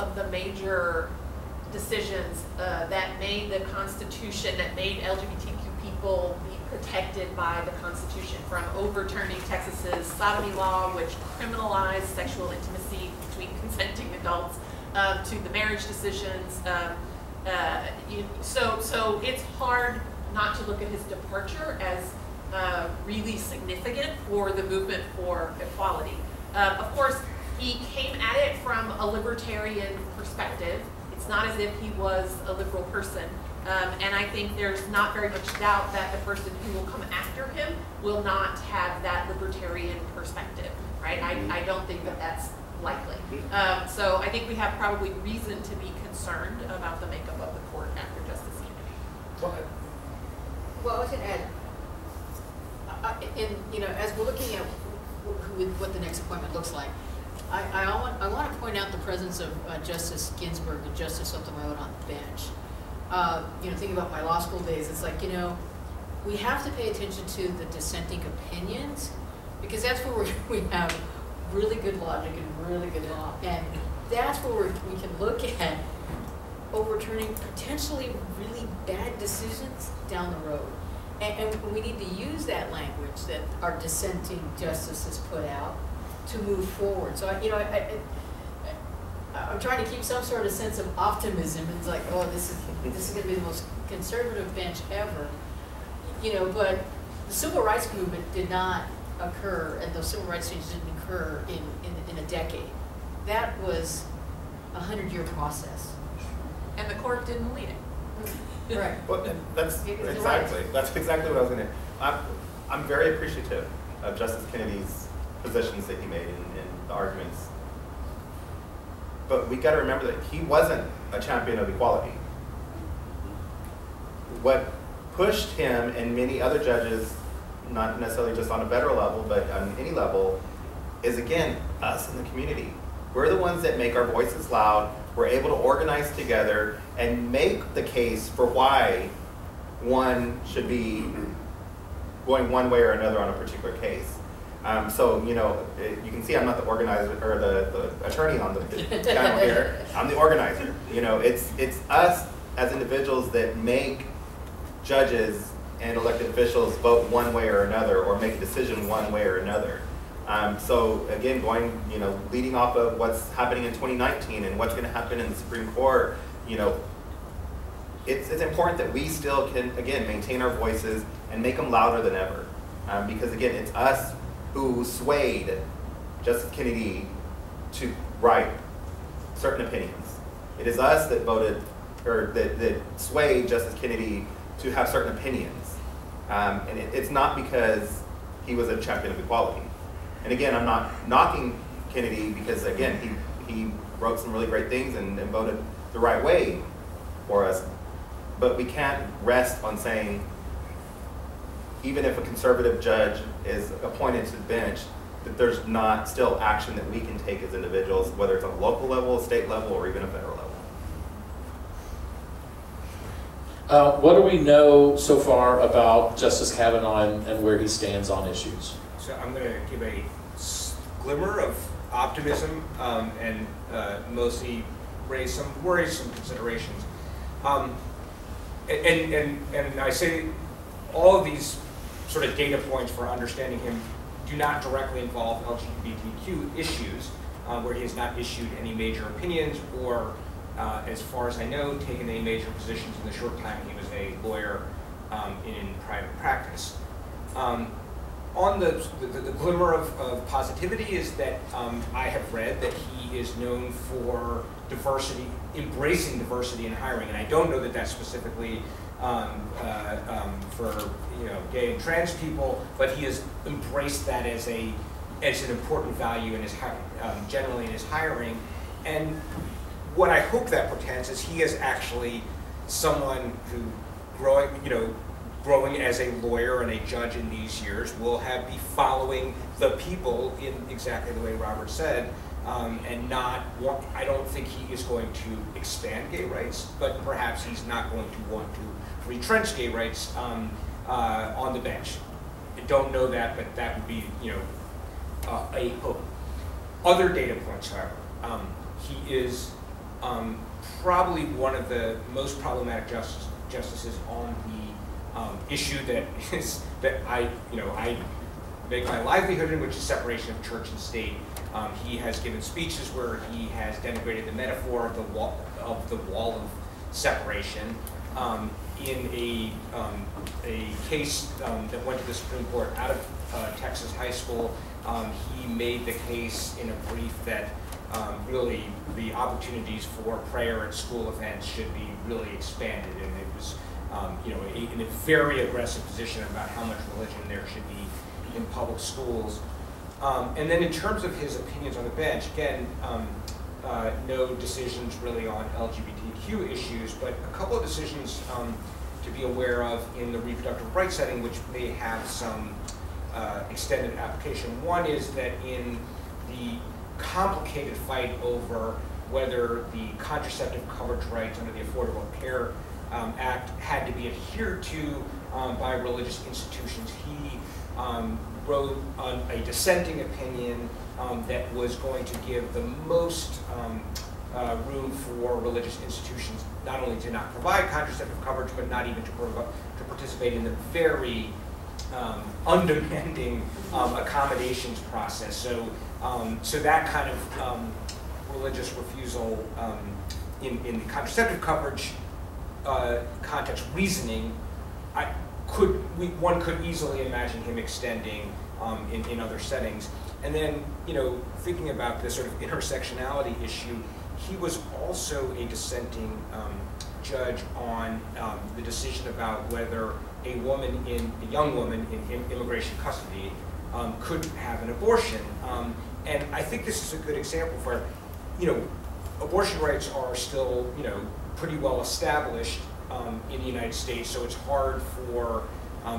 of the major decisions that made the Constitution, that made LGBTQ people be protected by the Constitution, from overturning Texas's sodomy law, which criminalized sexual intimacy between consenting adults, to the marriage decisions. So it's hard not to look at his departure as really significant for the movement for equality. Of course, he came at it from a libertarian perspective. It's not as if he was a liberal person. And I think there's not very much doubt that the person who will come after him will not have that libertarian perspective, right? I don't think that that's likely. So I think we have probably reason to be concerned about the makeup of the court after Justice Kennedy. Well, I was going to add, as we're looking at what the next appointment looks like, I want to point out the presence of Justice Ginsburg and Justice Sotomayor on the bench. Thinking about my law school days, it's like, we have to pay attention to the dissenting opinions, because that's where we have really good logic and really good law. And that's where we can look at overturning potentially really bad decisions down the road. And we need to use that language that our dissenting justices put out to move forward. So, I'm trying to keep some sort of sense of optimism. It's like, oh, this is going to be the most conservative bench ever. But the civil rights movement did not occur, and those civil rights changes didn't occur in a decade. That was a 100-year process. And the court didn't lead it. Right. Well, that's exactly what I was going to. I'm very appreciative of Justice Kennedy's positions that he made in the arguments. But we got to remember that he wasn't a champion of equality. What pushed him and many other judges, not necessarily just on a federal level, but on any level, is again, us in the community. We're the ones that make our voices loud. We're able to organize together and make the case for why one should be going one way or another on a particular case. So, you can see I'm not the organizer or the attorney on the panel here. I'm the organizer. It's us as individuals that make judges and elected officials vote one way or another, or make a decision one way or another. So again, leading off of what's happening in 2019 and what's going to happen in the Supreme Court, it's important that we still can, again, maintain our voices and make them louder than ever. Because again, it's us who swayed Justice Kennedy to write certain opinions. It is us that voted, or that swayed Justice Kennedy to have certain opinions. And it's not because he was a champion of equality. And again, I'm not knocking Kennedy, because again, he wrote some really great things and voted the right way for us. But we can't rest on saying, even if a conservative judge is appointed to the bench, that there's not still action that we can take as individuals, whether it's on a local level, state level, or even a federal level. What do we know so far about Justice Kavanaugh and where he stands on issues? So I'm going to give a glimmer of optimism and mostly raise some worrisome considerations. And I say all of these sort of data points for understanding him do not directly involve LGBTQ issues, where he has not issued any major opinions or, as far as I know, taken any major positions in the short time he was a lawyer in private practice. On the glimmer of positivity is that I have read that he is known for diversity, embracing diversity in hiring, and I don't know that that's specifically for gay and trans people, but he has embraced that as an important value in his generally in his hiring. And what I hope that portends is he is actually someone who growing as a lawyer and a judge in these years will be following the people in exactly the way Robert said, and not want, I don't think he is going to expand gay rights, but perhaps he's not going to want to retrench gay rights on the bench. I don't know that, but that would be a hope. Other data points, however, he is probably one of the most problematic justices on the issue that is that I make my livelihood in, which is separation of church and state. He has given speeches where he has denigrated the metaphor of the wall of separation. In a case that went to the Supreme Court out of Texas high school, he made the case in a brief that really the opportunities for prayer at school events should be really expanded, and it was in a very aggressive position about how much religion there should be in public schools. And then in terms of his opinions on the bench, again, no decisions really on LGBTQ issues, but a couple of decisions to be aware of in the reproductive rights setting, which may have some extended application. One is that in the complicated fight over whether the contraceptive coverage rights under the Affordable Care Act had to be adhered to by religious institutions, he wrote a dissenting opinion that was going to give the most room for religious institutions not only to not provide contraceptive coverage, but not even to participate in the very undemanding accommodations process. So, so that kind of religious refusal in the contraceptive coverage context reasoning, one could easily imagine him extending in other settings. And then, thinking about this sort of intersectionality issue, he was also a dissenting judge on the decision about whether a young woman in immigration custody could have an abortion. And I think this is a good example for, abortion rights are still, pretty well established in the United States, so it's hard for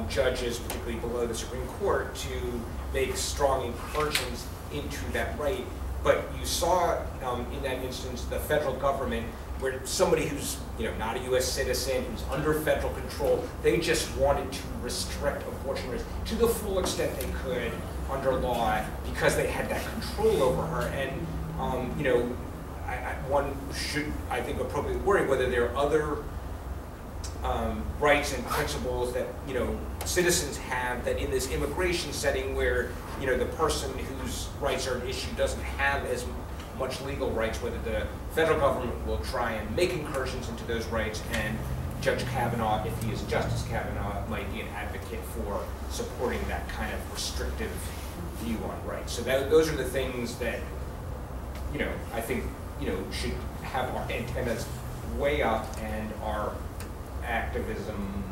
judges, particularly below the Supreme Court, to make strong incursions into that right. But you saw in that instance the federal government, where somebody who's not a U.S. citizen, who's under federal control, they just wanted to restrict abortion rights to the full extent they could under law because they had that control over her. And one should, I think, appropriately worry whether there are other rights and principles that citizens have that in this immigration setting where the person whose rights are at issue doesn't have as much legal rights, whether the federal government will try and make incursions into those rights, and Judge Kavanaugh, if he is Justice Kavanaugh, might be an advocate for supporting that kind of restrictive view on rights. So those are the things that I think should have our antennas way up and our activism,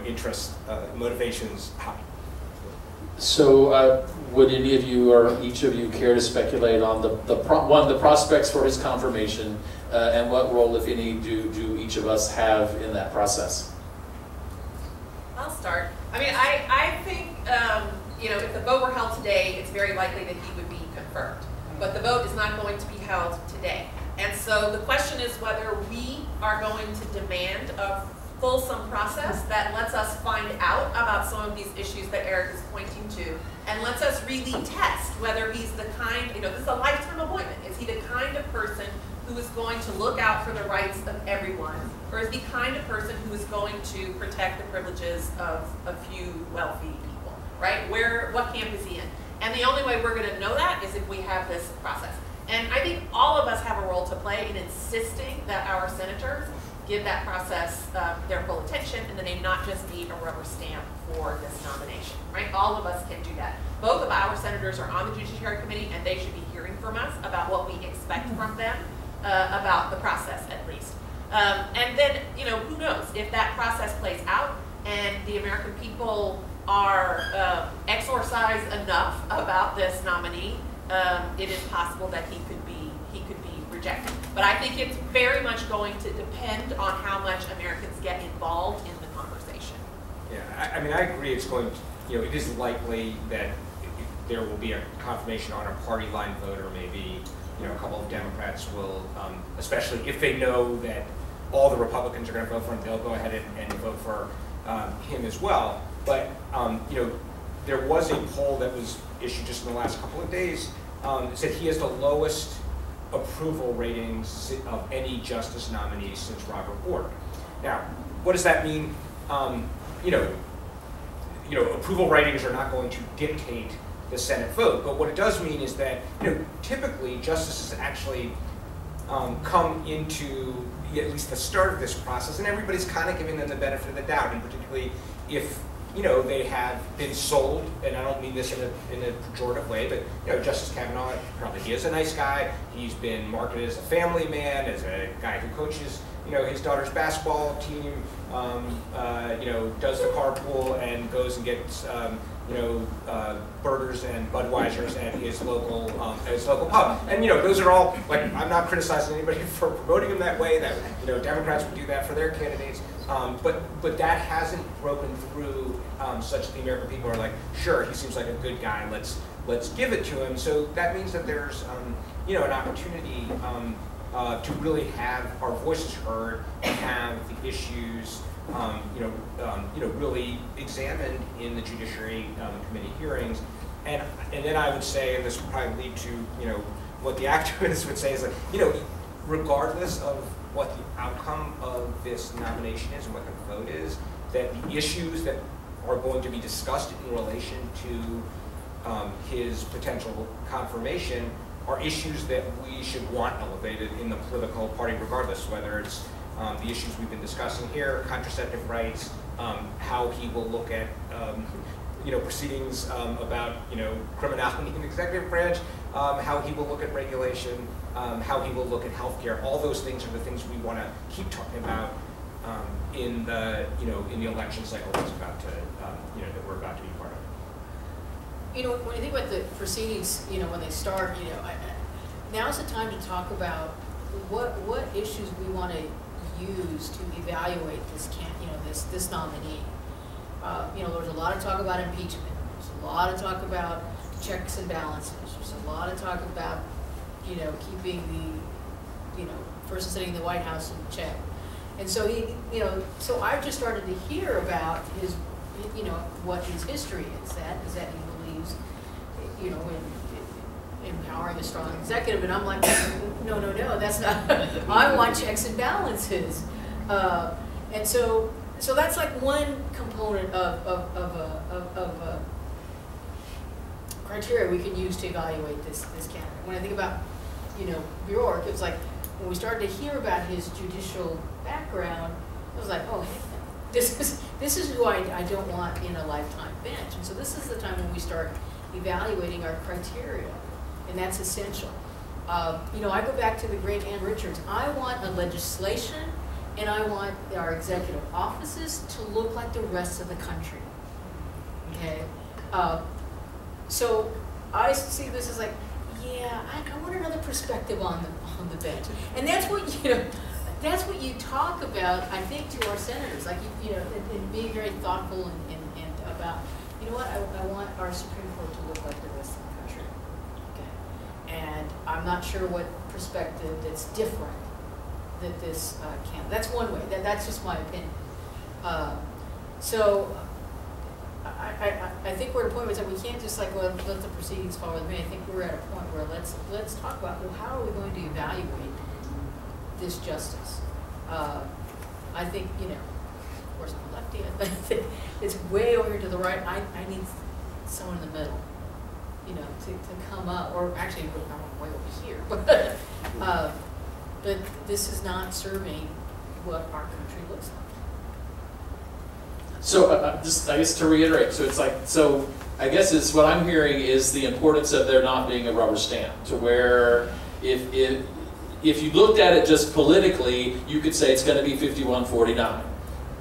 interest, motivations high. So would any of you or each of you care to speculate on the prospects for his confirmation and what role, if any, do each of us have in that process? I'll start. I think, if the vote were held today, it's very likely that he would be confirmed. But the vote is not going to be held today. And so the question is whether we are going to demand a fulsome process that lets us find out about some of these issues that Eric is pointing to, and lets us really test whether he's the kind, this is a lifetime appointment. Is he the kind of person who is going to look out for the rights of everyone, or is he the kind of person who is going to protect the privileges of a few wealthy people, right? What camp is he in? And the only way we're going to know that is if we have this process. And I think all of us have a role to play in insisting that our senators give that process their full attention, and that they not just be a rubber stamp for this nomination, right? All of us can do that. Both of our senators are on the Judiciary Committee, and they should be hearing from us about what we expect from them about the process, at least. And then, who knows? If that process plays out and the American people are exorcised enough about this nominee, it is possible that he could be rejected. But I think it's very much going to depend on how much Americans get involved in the conversation. Yeah, I agree. It's going to, it is likely that there will be a confirmation on a party line vote, or maybe a couple of Democrats will, especially if they know that all the Republicans are going to vote for him, they'll go ahead and vote for him as well. But there was a poll that was issued just in the last couple of days that said he has the lowest approval approval ratings of any justice nominee since Robert Bork. Now, what does that mean? Approval ratings are not going to dictate the Senate vote, but what it does mean is that typically justices actually come into at least the start of this process, and everybody's kind of giving them the benefit of the doubt, and particularly if they have been sold, and I don't mean this in a pejorative way, but Justice Kavanaugh, probably he is a nice guy. He's been marketed as a family man, as a guy who coaches his daughter's basketball team, does the carpool and goes and gets burgers and Budweisers at his local pub. And those are all, like, I'm not criticizing anybody for promoting him that way. That Democrats would do that for their candidates. But that hasn't broken through such that the American people are like, sure, he seems like a good guy. Let's give it to him. So that means that there's an opportunity to really have our voices heard and have the issues really examined in the Judiciary Committee hearings. And then I would say, and this would probably lead to what the activists would say is like, regardless of what the outcome of this nomination is and what the vote is, that the issues that are going to be discussed in relation to his potential confirmation are issues that we should want elevated in the political party, regardless, whether it's the issues we've been discussing here, contraceptive rights, how he will look at proceedings about criminality in the executive branch, how he will look at regulation, how he will look at healthcare. All those things are the things we want to keep talking about in the in the election cycle that's about to that we're about to be part of. When you think about the proceedings, when they start, now's the time to talk about what issues we want to use to evaluate this nominee. There's a lot of talk about impeachment. There's a lot of talk about checks and balances. There's a lot of talk about keeping the person sitting in the White House in check. And so so I've just started to hear about his what his history is. That he believes in empowering a strong executive, and I'm like, no, that's not. I want checks and balances, and so that's like one component of a criteria we can use to evaluate this candidate. When I think about Bjork, it was like when we started to hear about his judicial background, I was like, oh, this is who I don't want in a lifetime bench, and so this is the time when we start evaluating our criteria. And that's essential. I go back to the great Ann Richards. I want a legislation, and I want our executive offices to look like the rest of the country. Okay, so I see this as like, yeah, I want another perspective on the bench, and that's what that's what you talk about. I think to our senators, like and being very thoughtful and about, what I want our Supreme Court to look like the rest of the country. And I'm not sure what perspective that's different that this can. That's one way. That's just my opinion. So I think we're at a point where we can't just like let the proceedings follow me. I think we're at a point where let's talk about, well, how are we going to evaluate this justice? I think of course I'm a lefty. I think it's way over here to the right. I need someone in the middle. To come up, or actually, I'm way over here, but this is not serving what our country looks like. So just, I guess to reiterate, so it's like, so I guess it's what I'm hearing is the importance of there not being a rubber stamp, to where if you looked at it just politically, you could say it's going to be 51-49.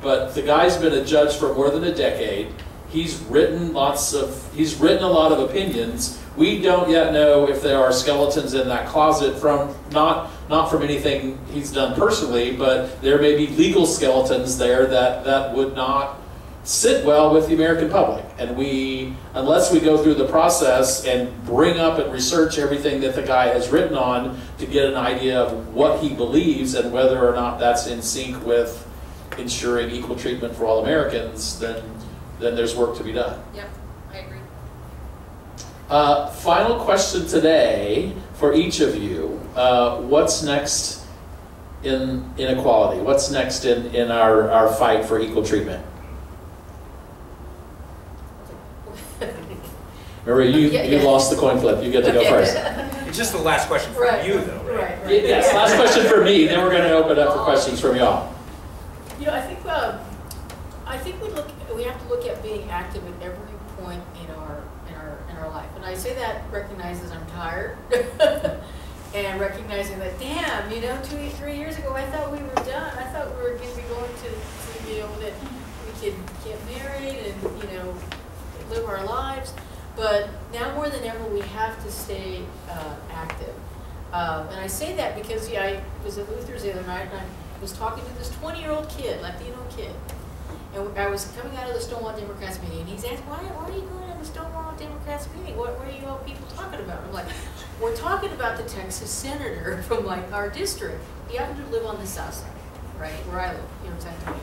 But the guy's been a judge for more than a decade. He's written a lot of opinions. We don't yet know if there are skeletons in that closet from, not from anything he's done personally, but there may be legal skeletons there that would not sit well with the American public. And unless we go through the process and bring up and research everything that the guy has written on to get an idea of what he believes and whether or not that's in sync with ensuring equal treatment for all Americans, then there's work to be done. Yep, I agree. Final question today for each of you, what's next in inequality? What's next in our fight for equal treatment? Remember, you lost the coin flip. You get to go first. It's just the last question for Right. you, though, right? Yes, last question for me, then we're going to open it up for questions from y'all. You know, I think we have to look at being active at every point in our life. And I say that recognizes I'm tired and recognizing that, damn, you know, 3 years ago I thought we were done. I thought we were going to be going to you know, that we could get married and, you know, live our lives. But now more than ever, we have to stay active. And I say that because I was at Luther's the other night, and I was talking to this 20-year-old kid, Latino kid. And I was coming out of the Stonewall Democrats meeting, and he's asked, why are you going to the Stonewall Democrats meeting? What are you all people talking about? I'm like, we're talking about the Texas senator from like our district. He happened to live on the south side, right, where I live, here in San Antonio.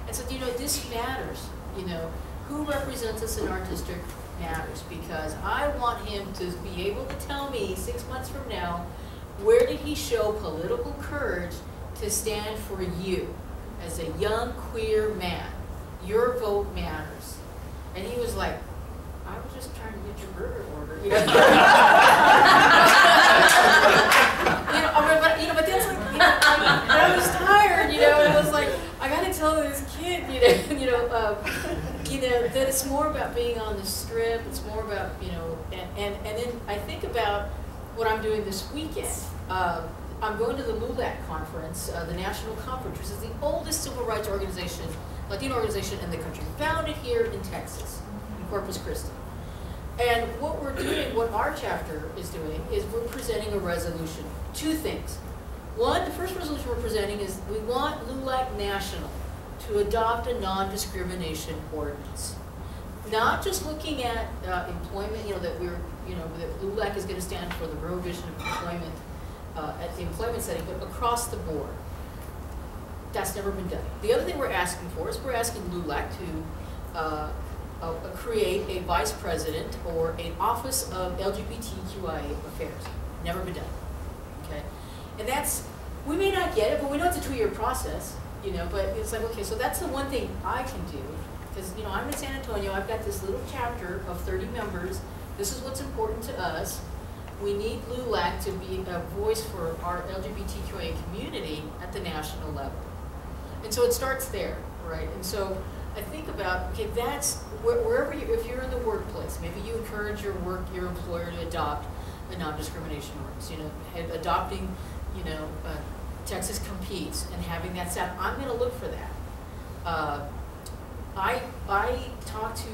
And so, you know, this matters. You know, who represents us in our district matters, because I want him to be able to tell me 6 months from now, where did he show political courage to stand for you as a young queer man? Your vote matters. And he was like, I was just trying to get your burger order. You know? But that's like, you know, I was tired, you know, and I was like, I gotta tell this kid, you know, that it's more about being on the strip. It's more about, you know, and then I think about what I'm doing this weekend. I'm going to the LULAC conference, the national conference, which is the oldest civil rights organization, Latino organization in the country, founded here in Texas, in Corpus Christi. And what we're doing, what our chapter is doing, is we're presenting a resolution. 2 things. One, the first resolution we're presenting is we want LULAC National to adopt a non-discrimination ordinance. Not just looking at employment, you know, that that LULAC is going to stand for the prohibition of employment at the employment setting, but across the board. That's never been done. The other thing we're asking for is we're asking LULAC to create a vice president or an office of LGBTQIA affairs. Never been done. Okay, and that's, we may not get it, but we know it's a 2-year process. You know, but it's like, okay, so that's the one thing I can do, because, you know, I'm in San Antonio, I've got this little chapter of 30 members, this is what's important to us, we need LULAC to be a voice for our LGBTQIA community at the national level. And so it starts there, right? And so I think about, okay, that's, wherever you, if you're in the workplace, maybe you encourage your employer to adopt a non-discrimination ordinance, you know, adopting, you know, Texas Competes and having that set. I'm going to look for that. I talk to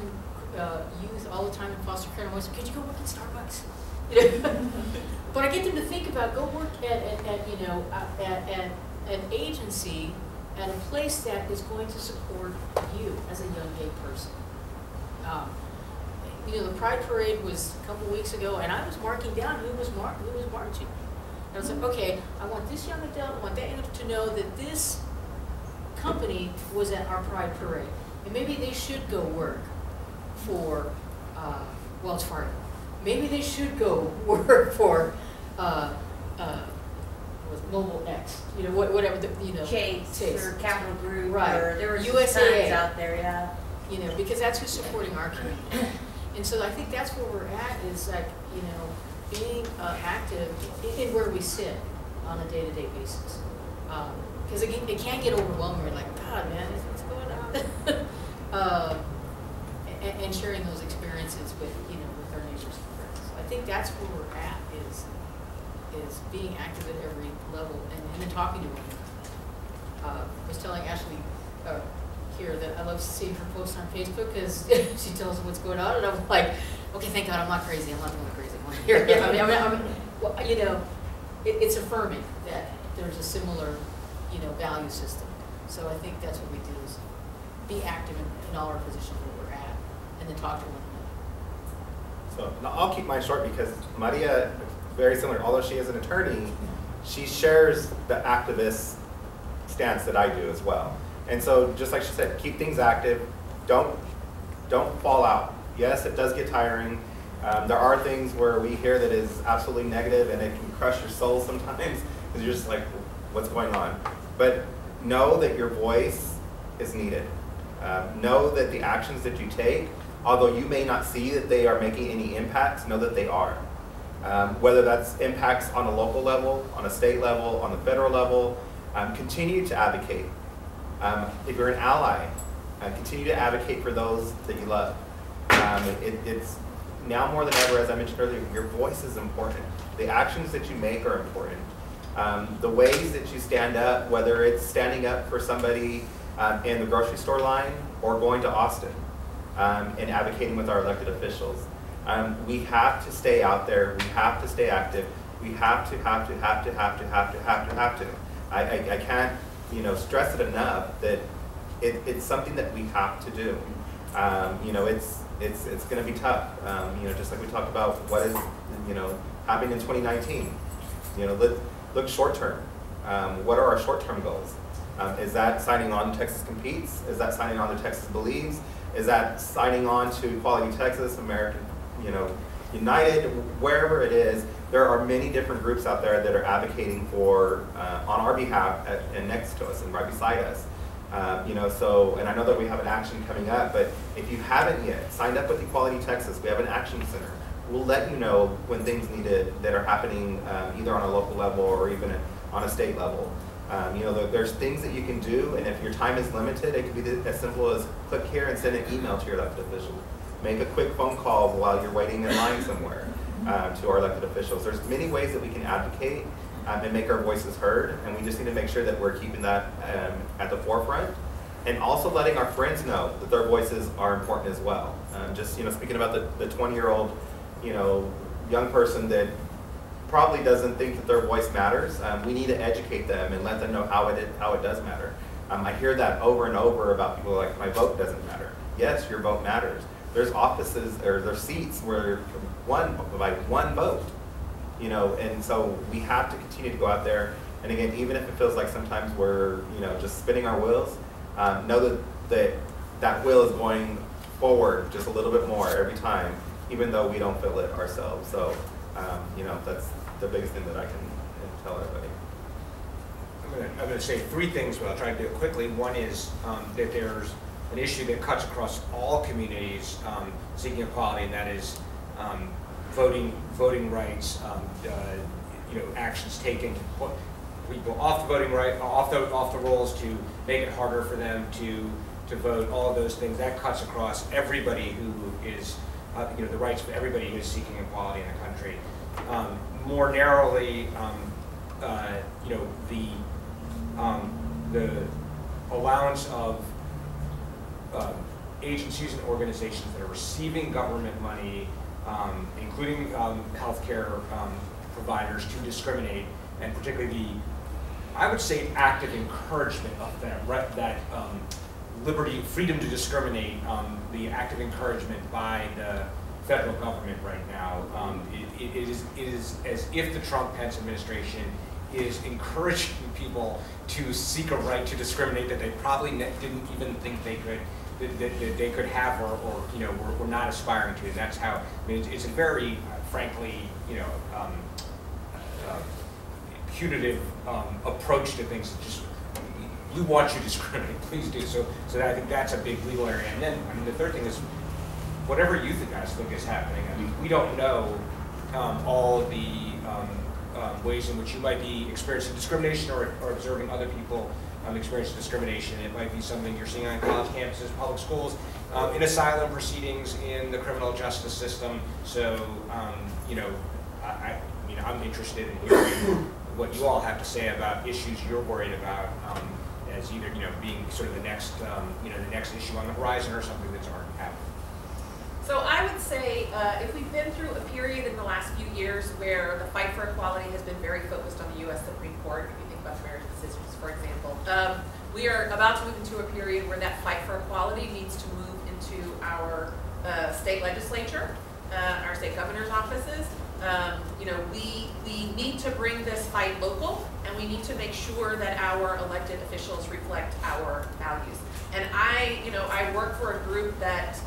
youth all the time in foster care. And I'm always like, could you go work at Starbucks? You know? But I get them to think about go work at you know at an agency, at a place that is going to support you as a young gay person. You know, the Pride Parade was a couple weeks ago, and I was marking down who was marching. I was like, okay, I want this young adult, I want that young adult to know that this company was at our Pride Parade. And maybe they should go work for Wells Fargo. Maybe they should go work for Mobile X, you know, whatever, you know. Chase or Capital Group, right. Or there were USAA. signs out there, yeah. You know, because that's who's supporting our community. And so I think that's where we're at, is like, you know, being active in where we sit on a day-to-day basis. Because it can get overwhelming. We're like, God, man, what's going on? And sharing those experiences with, you know, with our neighbors and friends. I think that's where we're at, is being active at every level and then talking to one another. I was telling Ashley here that I love seeing her post on Facebook because she tells us what's going on, and I'm like, okay, thank God I'm not crazy. I'm not the only crazy one here. Well, you know, it's affirming that there's a similar, you know, value system. So I think that's what we do, is be active in all our positions where we're at, and then talk to one another. So now I'll keep mine short because Maria, very similar, although she is an attorney, she shares the activist stance that I do as well. And so just like she said, keep things active, don't fall out. Yes, it does get tiring, There are things where we hear that is absolutely negative and it can crush your soul sometimes because you're just like, what's going on? But know that your voice is needed. Know that the actions that you take, although you may not see that they are making any impacts, know that they are. Whether that's impacts on a local level, on a state level, on the federal level, continue to advocate. If you're an ally, continue to advocate for those that you love. It's now more than ever, as I mentioned earlier, your voice is important. The actions that you make are important. The ways that you stand up, whether it's standing up for somebody in the grocery store line or going to Austin and advocating with our elected officials. We have to stay out there. We have to stay active. We have to. I can't, stress it enough that it's something that we have to do. It's going to be tough. Just like we talked about what is, happening in 2019. Look short term. What are our short term goals? Is that signing on to Texas Competes? Is that signing on to Texas Believes? Is that signing on to Equality Texas, American, United, wherever it is? There are many different groups out there that are advocating for, on our behalf and next to us and right beside us. And I know that we have an action coming up, but if you haven't yet signed up with Equality Texas, we have an action center. We'll let you know when things needed that are happening either on a local level or even on a state level. There's things that you can do, and if your time is limited, it can be as simple as click here and send an email to your elected official. Make a quick phone call while you're waiting in line somewhere to our elected officials. There's many ways that we can advocate and make our voices heard, and we just need to make sure that we're keeping that at the forefront, and also letting our friends know that their voices are important as well. Speaking about the 20-year-old, young person that probably doesn't think that their voice matters, we need to educate them and let them know how it does matter. I hear that over and over about people like, my vote doesn't matter. Yes, your vote matters. There's offices, or there's seats where one vote, and so we have to continue to go out there. And again, even if it feels like sometimes we're, just spinning our wheels, know that wheel is going forward just a little bit more every time, even though we don't feel it ourselves. So, that's the biggest thing that I can tell everybody. I'm going to say three things, but I'll try to do it quickly. One is that there's an issue that cuts across all communities seeking equality, and that is voting rights, actions taken to put people off the voting right, off the rolls, to make it harder for them to vote. All of those things that cuts across everybody who is the rights of everybody who is seeking equality in the country. More narrowly, the allowance of agencies and organizations that are receiving government money, including healthcare providers, to discriminate, and particularly I would say active encouragement of that, right, that liberty, freedom to discriminate, the active encouragement by the federal government right now. It is as if the Trump-Pence administration is encouraging people to seek a right to discriminate that they probably didn't even think they could, that they could have, or were not aspiring to. And that's how, it's a very, frankly, punitive approach to things. Just, we want you to discriminate, please do. So I think that's a big legal area. And then, the third thing is, whatever you guys think is happening, we don't know all the ways in which you might be experiencing discrimination or observing other people experiencing discrimination. It might be something you're seeing on college campuses, public schools, in asylum proceedings, in the criminal justice system. So, I'm interested in hearing what you all have to say about issues you're worried about as either, being sort of the next, the next issue on the horizon or something that's already happening. So I would say if we've been through a period in the last few years where the fight for equality has been very focused on the U.S. Supreme Court, if you think about the marriage decisions, for example, we are about to move into a period where that fight for equality needs to move into our state legislature, our state governor's offices. We need to bring this fight local, and we need to make sure that our elected officials reflect our values. And I work for a group that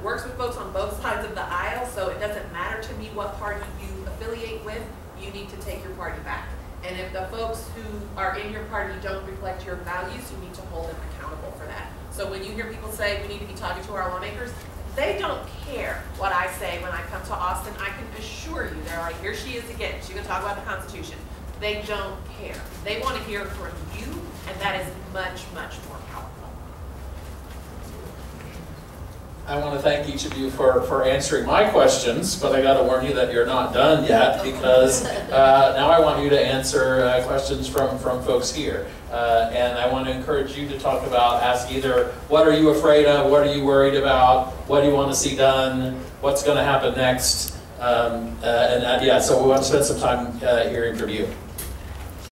works with folks on both sides of the aisle, so it doesn't matter to me what party you affiliate with, you need to take your party back. And if the folks who are in your party don't reflect your values, you need to hold them accountable for that. So when you hear people say we need to be talking to our lawmakers, they don't care what I say when I come to Austin. I can assure you, they're like, here she is again, she's gonna talk about the Constitution. They don't care. They want to hear from you, and that is much, much more powerful. I want to thank each of you for answering my questions, but I got to warn you that you're not done yet, because now I want you to answer questions from folks here. And I want to encourage you to talk about, ask either, what are you afraid of, what are you worried about, what do you want to see done, what's going to happen next, yeah, so we want to spend some time hearing from you.